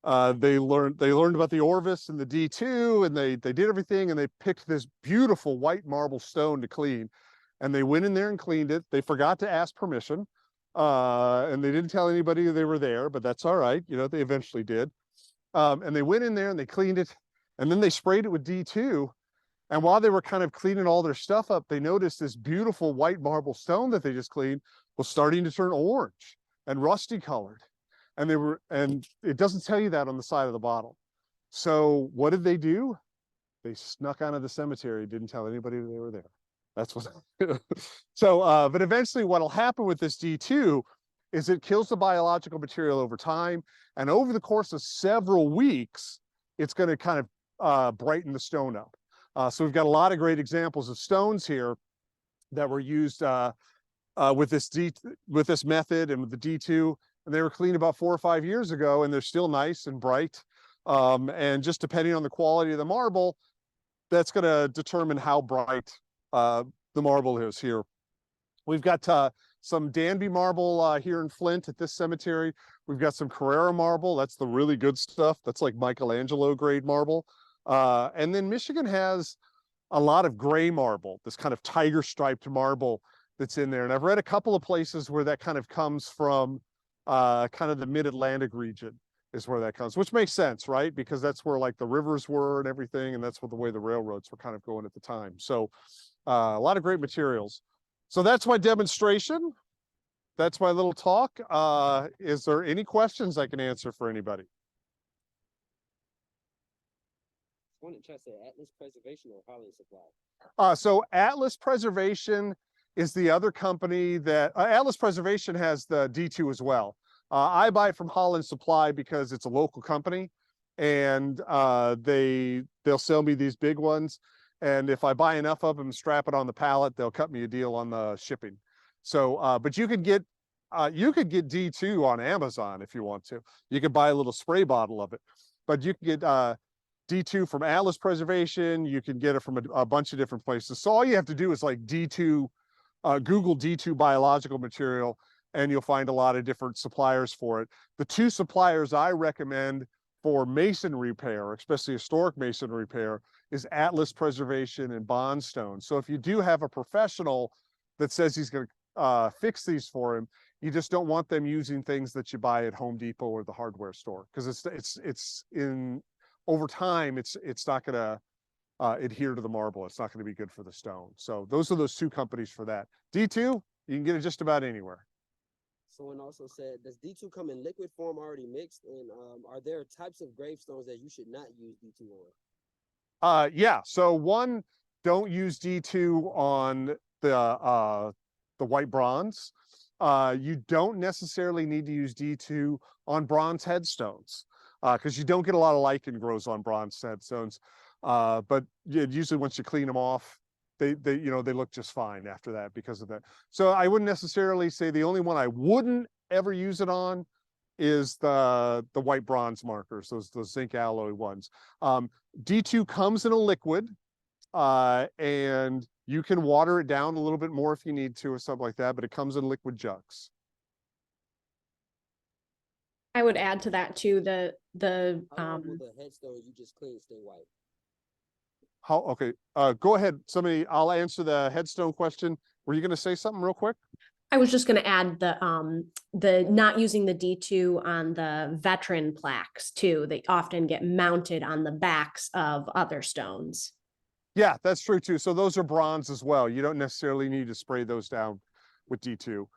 S2: learned about the Orvis and the D2, and they did everything, and they picked this beautiful white marble stone to clean, and they went in there and cleaned it. They forgot to ask permission, and they didn't tell anybody they were there, but that's all right. You know, they eventually did. And they went in there and they cleaned it, and then they sprayed it with D2. And while they were kind of cleaning all their stuff up, they noticed this beautiful white marble stone that they just cleaned was starting to turn orange and rusty colored. And it doesn't tell you that on the side of the bottle. So what did they do? They snuck out of the cemetery, didn't tell anybody they were there. That's what. So, but eventually what'll happen with this D2 is it kills the biological material over time. And over the course of several weeks, it's going to kind of brighten the stone up. So we've got a lot of great examples of stones here that were used with this method and with the D2. And they were cleaned about 4 or 5 years ago, and they're still nice and bright. And just depending on the quality of the marble, that's going to determine how bright the marble is here. We've got some Danby marble here in Flint at this cemetery. We've got some Carrara marble. That's the really good stuff. That's like Michelangelo grade marble. And then Michigan has a lot of gray marble, this kind of tiger striped marble that's in there. And I've read a couple of places where that kind of comes from kind of the mid-Atlantic region is where that comes, which makes sense, right? Because that's where like the rivers were and everything, and that's what the way the railroads were kind of going at the time. So a lot of great materials. So that's my demonstration. That's my little talk. Is there any questions I can answer for anybody?
S3: I want to try to say Atlas Preservation or Holland Supply.
S2: So Atlas Preservation is the other company that Atlas Preservation has the D2 as well. I buy it from Holland Supply because it's a local company. and they'll sell me these big ones. And if I buy enough of them, strap it on the pallet, they'll cut me a deal on the shipping. So, but you could get D2 on Amazon if you want to. You could buy a little spray bottle of it, but you can get D2 from Atlas Preservation. You can get it from a bunch of different places. So all you have to do is like D2, Google D2 biological material, and you'll find a lot of different suppliers for it. The two suppliers I recommend for masonry repair, especially historic masonry repair, is Atlas Preservation and Bondstone. So if you do have a professional that says he's going to fix these for him, you just don't want them using things that you buy at Home Depot or the hardware store, because it's in over time it's not going to adhere to the marble. It's not going to be good for the stone. So those are those two companies for that. D2, you can get it just about anywhere.
S3: Someone also said, does D2 come in liquid form already mixed? And are there types of gravestones that you should not use D2 on?
S2: Yeah. So one, don't use D2 on the white bronze. You don't necessarily need to use D2 on bronze headstones, because you don't get a lot of lichen grows on bronze headstones. But usually once you clean them off, they look just fine after that because of that. So I wouldn't necessarily say, the only one I wouldn't ever use it on is the white bronze markers, those zinc alloy ones. D2 comes in a liquid, and you can water it down a little bit more if you need to or something like that, but it comes in liquid jugs.
S1: I would add to that too,
S3: How long will the headstones you just cleaned stay white?
S2: Okay, go ahead. I'll answer the headstone question. Were you going to say something real quick?
S1: I was just going to add the not using the D2 on the veteran plaques too. They often get mounted on the backs of other stones.
S2: Yeah, that's true too. So those are bronze as well. You don't necessarily need to spray those down with D2,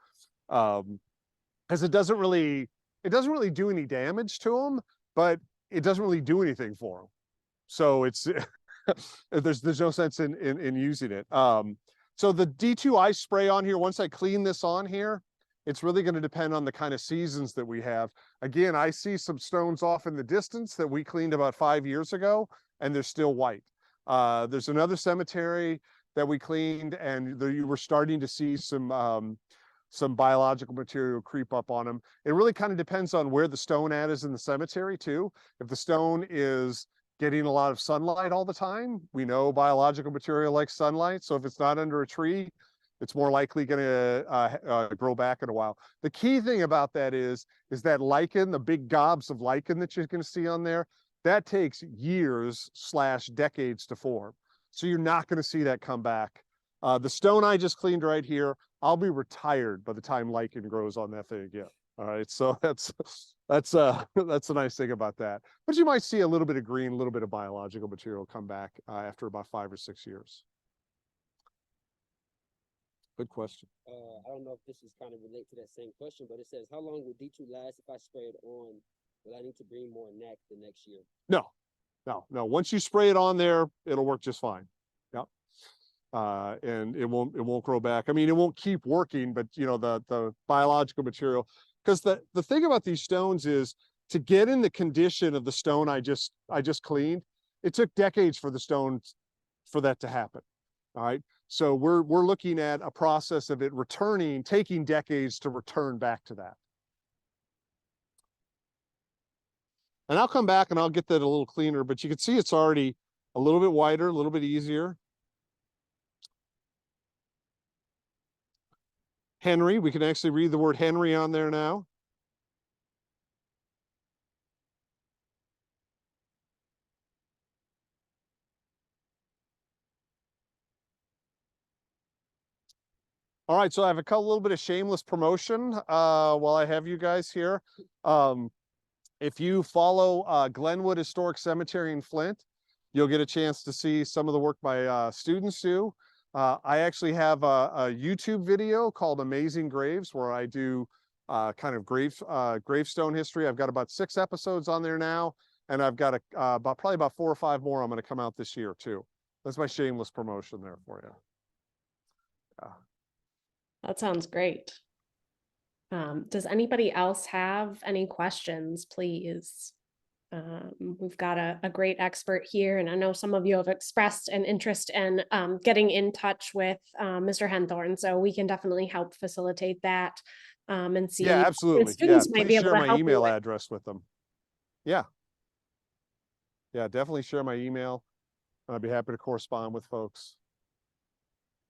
S2: because it doesn't really do any damage to them, but it doesn't really do anything for them. So it's there's no sense in using it. So the D2 I spray on here, once I clean this on here, it's really going to depend on the kind of seasons that we have. Again, I see some stones off in the distance that we cleaned about 5 years ago, and they're still white. There's another cemetery that we cleaned, and you were starting to see some biological material creep up on them. It really kind of depends on where the stone is in the cemetery too. If the stone is getting a lot of sunlight all the time, we know biological material likes sunlight. So if it's not under a tree, it's more likely going to grow back in a while. The key thing about that is that lichen, the big gobs of lichen that you're going to see on there, that takes years/decades to form. So you're not going to see that come back. The stone I just cleaned right here, I'll be retired by the time lichen grows on that thing again. All right, so that's a nice thing about that. But you might see a little bit of green, a little bit of biological material come back after about 5 or 6 years. Good question.
S3: I don't know if this is kind of relate to that same question, but it says, how long will D2 last if I spray it on? Will I need to bring more neck the next year?
S2: No. Once you spray it on there, it'll work just fine. Yep. And it won't grow back. I mean, it won't keep working, but the biological material, because the thing about these stones is, to get in the condition of the stone I just cleaned, it took decades for the stone for that to happen. All right. So we're looking at a process of it taking decades to return back to that. And I'll come back and I'll get that a little cleaner, but you can see it's already a little bit wider, a little bit easier. Henry, we can actually read the word Henry on there now. All right, so I have a little bit of shameless promotion while I have you guys here. If you follow Glenwood Historic Cemetery in Flint, you'll get a chance to see some of the work my students do. I actually have a YouTube video called Amazing Graves, where I do kind of gravestone history. I've got about 6 episodes on there now, and I've got probably about 4 or 5 more I'm going to come out this year too. That's my shameless promotion there for you.
S1: That sounds great. Does anybody else have any questions, please? We've got a great expert here, and I know some of you have expressed an interest in getting in touch with Mr. Henthorn, so we can definitely help facilitate that and see
S2: Yeah,
S1: what
S2: absolutely. Yeah,
S1: students might
S2: please
S1: be able
S2: share
S1: to
S2: my
S1: help you
S2: email
S1: with.
S2: address with them. Yeah. Yeah, definitely share my email. I'd be happy to correspond with folks.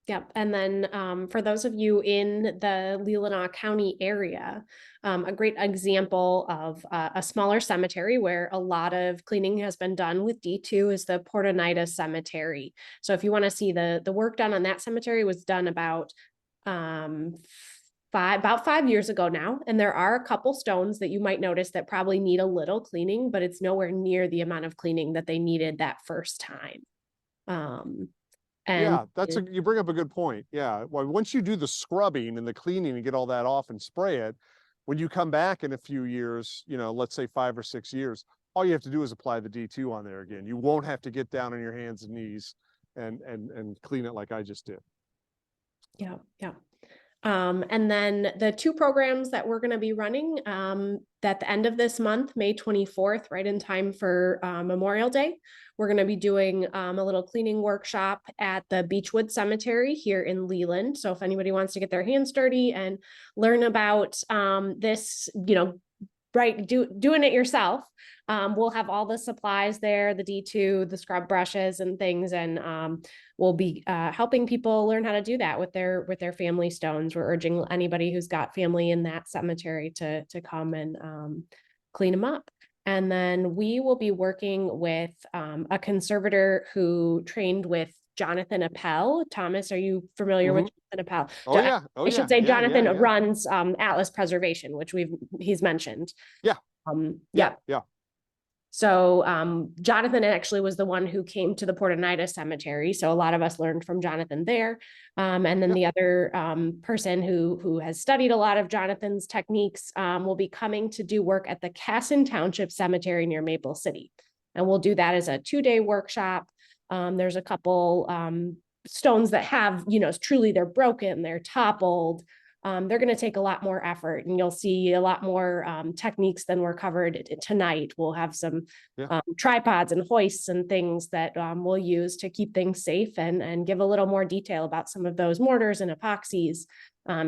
S1: Yep. And then for those of you in the Leelanau County area, a great example of a smaller cemetery where a lot of cleaning has been done with D2 is the Port Oneida Cemetery. So if you want to see the work done on that cemetery was done about 5 years ago now. And there are a couple stones that you might notice that probably need a little cleaning, but it's nowhere near the amount of cleaning that they needed that first time. And
S2: Yeah, you bring up a good point. Yeah. Well, once you do the scrubbing and the cleaning and get all that off and spray it, when you come back in a few years, let's say 5 or 6 years, all you have to do is apply the D2 on there again. You won't have to get down on your hands and knees and clean it like I just did.
S1: Yeah, yeah. And then the 2 programs that we're going to be running at the end of this month, May 24th, right in time for Memorial Day, we're going to be doing a little cleaning workshop at the Beechwood Cemetery here in Leland. So if anybody wants to get their hands dirty and learn about this, right, doing it yourself, we'll have all the supplies there, the D2, the scrub brushes and things, and we'll be helping people learn how to do that with their family stones. We're urging anybody who's got family in that cemetery to come and clean them up. And then we will be working with a conservator who trained with Jonathan Appel. Thomas, are you familiar with Jonathan Appel?
S2: Oh yeah. Oh
S1: I
S2: yeah.
S1: should say
S2: Yeah,
S1: Jonathan
S2: yeah, yeah.
S1: runs Atlas Preservation, which he's mentioned.
S2: Yeah.
S1: Yeah.
S2: Yeah.
S1: So Jonathan actually was the one who came to the Port Oneida Cemetery. So a lot of us learned from Jonathan there. And then the other person who has studied a lot of Jonathan's techniques will be coming to do work at the Casson Township Cemetery near Maple City. And we'll do that as a 2-day workshop. There's a couple stones that have, truly they're broken, they're toppled. They're going to take a lot more effort, and you'll see a lot more techniques than were covered tonight. We'll have some tripods and hoists and things that we'll use to keep things safe and give a little more detail about some of those mortars and epoxies.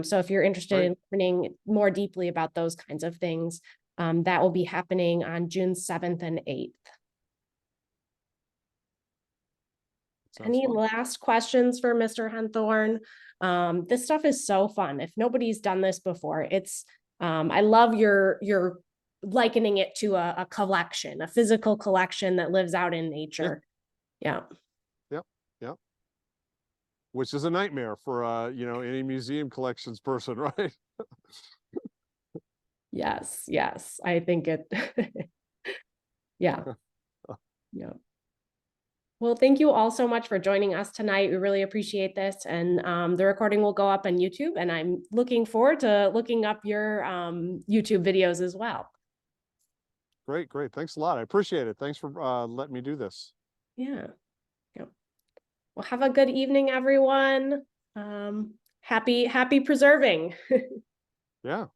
S1: So if you're interested in learning more deeply about those kinds of things, that will be happening on June 7th and 8th. Any last questions for Mr. Henthorn? This stuff is so fun. If nobody's done this before, it's I love your likening it to a collection, a physical collection that lives out in nature. Yeah.
S2: Yep. Yep. Which is a nightmare for any museum collections person, right?
S1: Yes, yes. I think it yeah. Yeah. Well, thank you all so much for joining us tonight. We really appreciate this. And the recording will go up on YouTube, and I'm looking forward to looking up your YouTube videos as well.
S2: Great, great. Thanks a lot. I appreciate it. Thanks for letting me do this.
S1: Yeah. Yeah. Well, have a good evening, everyone. Happy preserving.
S2: Yeah.